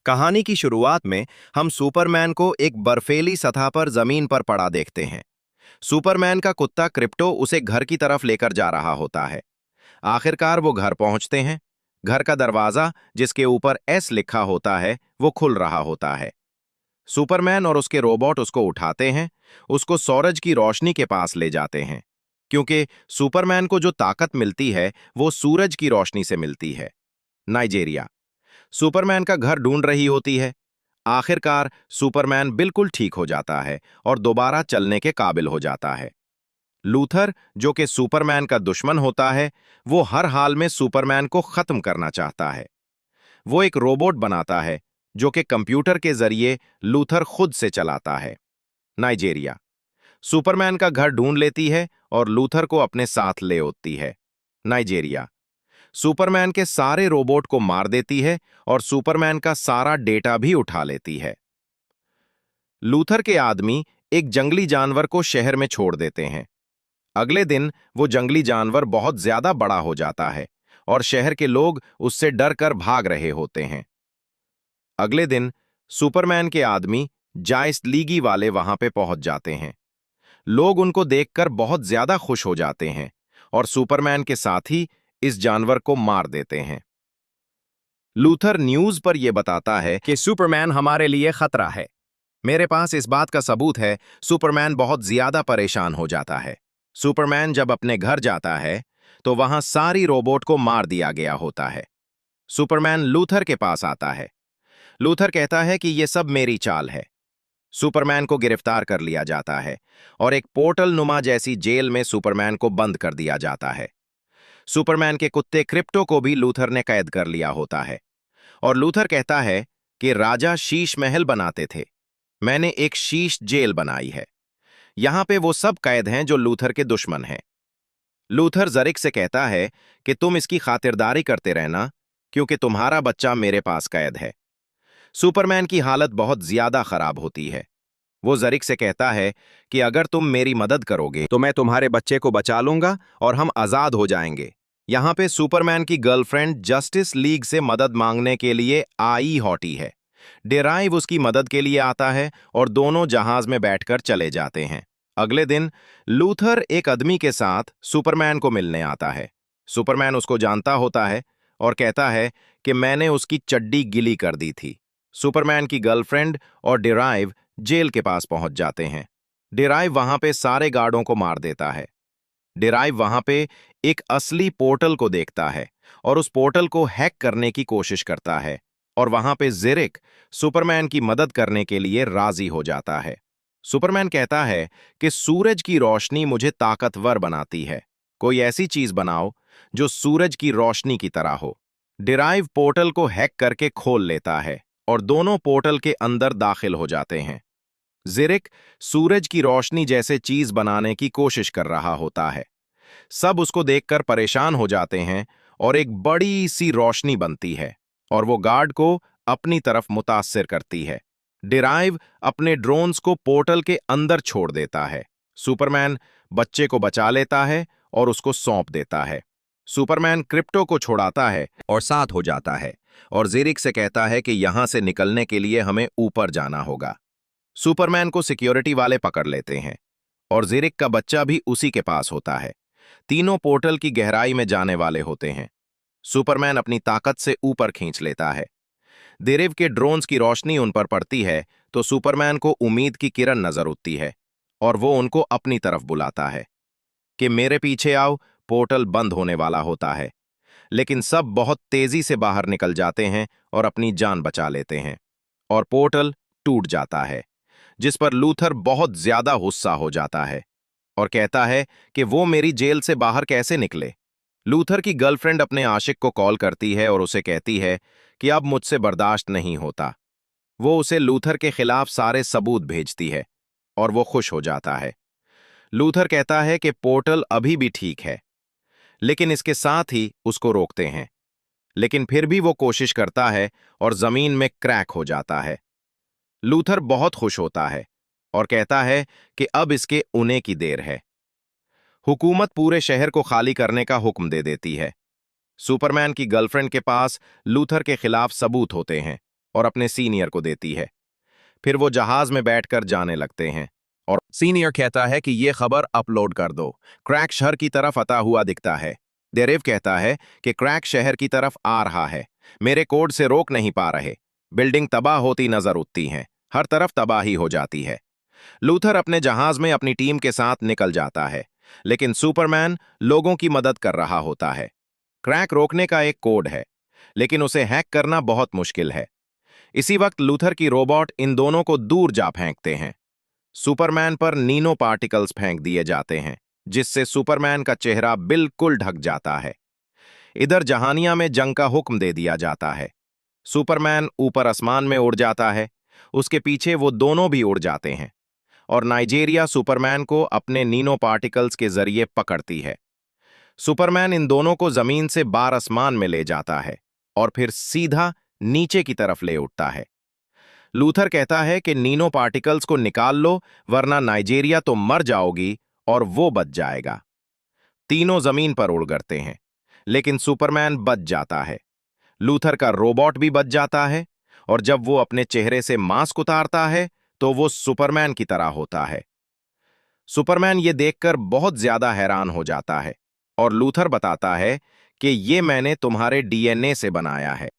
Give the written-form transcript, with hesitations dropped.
कहानी की शुरुआत में हम सुपरमैन को एक बर्फीली सतह पर जमीन पर पड़ा देखते हैं। सुपरमैन का कुत्ता क्रिप्टो उसे घर की तरफ लेकर जा रहा होता है। आखिरकार वो घर पहुंचते हैं। घर का दरवाजा, जिसके ऊपर एस लिखा होता है, वो खुल रहा होता है। सुपरमैन और उसके रोबोट उसको उठाते हैं, उसको सूरज की रोशनी के पास ले जाते हैं, क्योंकि सुपरमैन को जो ताकत मिलती है वो सूरज की रोशनी से मिलती है। नाइजीरिया। सुपरमैन का घर ढूंढ रही होती है। आखिरकार सुपरमैन बिल्कुल ठीक हो जाता है और दोबारा चलने के काबिल हो जाता है। लूथर, जो कि सुपरमैन का दुश्मन होता है, वो हर हाल में सुपरमैन को खत्म करना चाहता है। वो एक रोबोट बनाता है जो कि कंप्यूटर के जरिए लूथर खुद से चलाता है। नाइजीरिया। सुपरमैन का घर ढूंढ लेती है और लूथर को अपने साथ ले होती है। नाइजीरिया। सुपरमैन के सारे रोबोट को मार देती है और सुपरमैन का सारा डेटा भी उठा लेती है। लूथर के आदमी एक जंगली जानवर को शहर में छोड़ देते हैं। अगले दिन वो जंगली जानवर बहुत ज्यादा बड़ा हो जाता है और शहर के लोग उससे डर कर भाग रहे होते हैं। अगले दिन सुपरमैन के आदमी जाइस लीगी वाले वहां पे पहुंच जाते हैं। लोग उनको देखकर बहुत ज्यादा खुश हो जाते हैं और सुपरमैन के साथ ही इस जानवर को मार देते हैं। लूथर न्यूज पर यह बताता है कि सुपरमैन हमारे लिए खतरा है। मेरे पास इस बात का सबूत है। सुपरमैन बहुत ज्यादा परेशान हो जाता है। सुपरमैन जब अपने घर जाता है तो वहां सारी रोबोट को मार दिया गया होता है। सुपरमैन लूथर के पास आता है। लूथर कहता है कि यह सब मेरी चाल है। सुपरमैन को गिरफ्तार कर लिया जाता है और एक पोर्टल नुमा जैसी जेल में सुपरमैन को बंद कर दिया जाता है। सुपरमैन के कुत्ते क्रिप्टो को भी लूथर ने कैद कर लिया होता है और लूथर कहता है कि राजा शीश महल बनाते थे, मैंने एक शीश जेल बनाई है। यहां पे वो सब कैद हैं जो लूथर के दुश्मन हैं। लूथर जरिक से कहता है कि तुम इसकी खातिरदारी करते रहना, क्योंकि तुम्हारा बच्चा मेरे पास कैद है। सुपरमैन की हालत बहुत ज्यादा खराब होती है। वो जरिक से कहता है कि अगर तुम मेरी मदद करोगे तो मैं तुम्हारे बच्चे को बचा लूंगा और हम आजाद हो जाएंगे। यहां पे सुपरमैन की गर्लफ्रेंड जस्टिस लीग से मदद मांगने के लिए आई होती है। डेराइव उसकी मदद के लिए आता है और दोनों जहाज में बैठकर चले जाते हैं। अगले दिन लूथर एक आदमी के साथ सुपरमैन को मिलने आता है। सुपरमैन उसको जानता होता है और कहता है कि मैंने उसकी चड्डी गिली कर दी थी। सुपरमैन की गर्लफ्रेंड और डेराइव जेल के पास पहुंच जाते हैं। डेराइव वहां पे सारे गार्डों को मार देता है। डेराइव वहां पे एक असली पोर्टल को देखता है और उस पोर्टल को हैक करने की कोशिश करता है और वहां पे ज़िरिक सुपरमैन की मदद करने के लिए राजी हो जाता है। सुपरमैन कहता है कि सूरज की रोशनी मुझे ताकतवर बनाती है, कोई ऐसी चीज बनाओ जो सूरज की रोशनी की तरह हो। डेराइव पोर्टल को हैक करके खोल लेता है और दोनों पोर्टल के अंदर दाखिल हो जाते हैं। ज़िरिक सूरज की रोशनी जैसे चीज बनाने की कोशिश कर रहा होता है। सब उसको देखकर परेशान हो जाते हैं और एक बड़ी सी रोशनी बनती है और वो गार्ड को अपनी तरफ मुतासिर करती है। डेराइव अपने ड्रोन्स को पोर्टल के अंदर छोड़ देता है। सुपरमैन बच्चे को बचा लेता है और उसको सौंप देता है। सुपरमैन क्रिप्टो को छोड़ाता है और साथ हो जाता है और ज़िरिक से कहता है कि यहां से निकलने के लिए हमें ऊपर जाना होगा। सुपरमैन को सिक्योरिटी वाले पकड़ लेते हैं और ज़िरिक का बच्चा भी उसी के पास होता है। तीनों पोर्टल की गहराई में जाने वाले होते हैं। सुपरमैन अपनी ताकत से ऊपर खींच लेता है। देरेव के ड्रोन्स की रोशनी उन पर पड़ती है तो सुपरमैन को उम्मीद की किरण नजर उठती है और वो उनको अपनी तरफ बुलाता है कि मेरे पीछे आओ, पोर्टल बंद होने वाला होता है। लेकिन सब बहुत तेजी से बाहर निकल जाते हैं और अपनी जान बचा लेते हैं और पोर्टल टूट जाता है, जिस पर लूथर बहुत ज्यादा गुस्सा हो जाता है और कहता है कि वो मेरी जेल से बाहर कैसे निकले। लूथर की गर्लफ्रेंड अपने आशिक को कॉल करती है और उसे कहती है कि अब मुझसे बर्दाश्त नहीं होता। वो उसे लूथर के खिलाफ सारे सबूत भेजती है और वो खुश हो जाता है। लूथर कहता है कि पोर्टल अभी भी ठीक है, लेकिन इसके साथ ही उसको रोकते हैं। लेकिन फिर भी वो कोशिश करता है और जमीन में क्रैक हो जाता है। लूथर बहुत खुश होता है और कहता है कि अब इसके उने की देर है। हुकूमत पूरे शहर को खाली करने का हुक्म दे देती है। सुपरमैन की गर्लफ्रेंड के पास लूथर के खिलाफ सबूत होते हैं और अपने सीनियर को देती है। फिर वो जहाज में बैठकर जाने लगते हैं और सीनियर कहता है कि ये खबर अपलोड कर दो। क्रैक शहर की तरफ आता हुआ दिखता है। देरेव कहता है कि क्रैक शहर की तरफ आ रहा है, मेरे कोड से रोक नहीं पा रहे। बिल्डिंग तबाह होती नजर उठती हैं, हर तरफ तबाही हो जाती है। लूथर अपने जहाज में अपनी टीम के साथ निकल जाता है, लेकिन सुपरमैन लोगों की मदद कर रहा होता है। क्रैक रोकने का एक कोड है, लेकिन उसे हैक करना बहुत मुश्किल है। इसी वक्त लूथर की रोबोट इन दोनों को दूर जा फेंकते हैं। सुपरमैन पर नीनो पार्टिकल्स फेंक दिए जाते हैं, जिससे सुपरमैन का चेहरा बिल्कुल ढक जाता है। इधर जहानिया में जंग का हुक्म दे दिया जाता है। सुपरमैन ऊपर आसमान में उड़ जाता है, उसके पीछे वो दोनों भी उड़ जाते हैं और नाइजीरिया सुपरमैन को अपने नीनो पार्टिकल्स के जरिए पकड़ती है। सुपरमैन इन दोनों को जमीन से बार आसमान में ले जाता है और फिर सीधा नीचे की तरफ ले उठता है। लूथर कहता है कि नीनो पार्टिकल्स को निकाल लो, वरना नाइजीरिया तो मर जाओगी और वो बच जाएगा। तीनों जमीन पर उड़ गिरते हैं, लेकिन सुपरमैन बच जाता है। लूथर का रोबोट भी बच जाता है और जब वो अपने चेहरे से मास्क उतारता है तो वो सुपरमैन की तरह होता है। सुपरमैन ये देखकर बहुत ज्यादा हैरान हो जाता है और लूथर बताता है कि ये मैंने तुम्हारे डीएनए से बनाया है।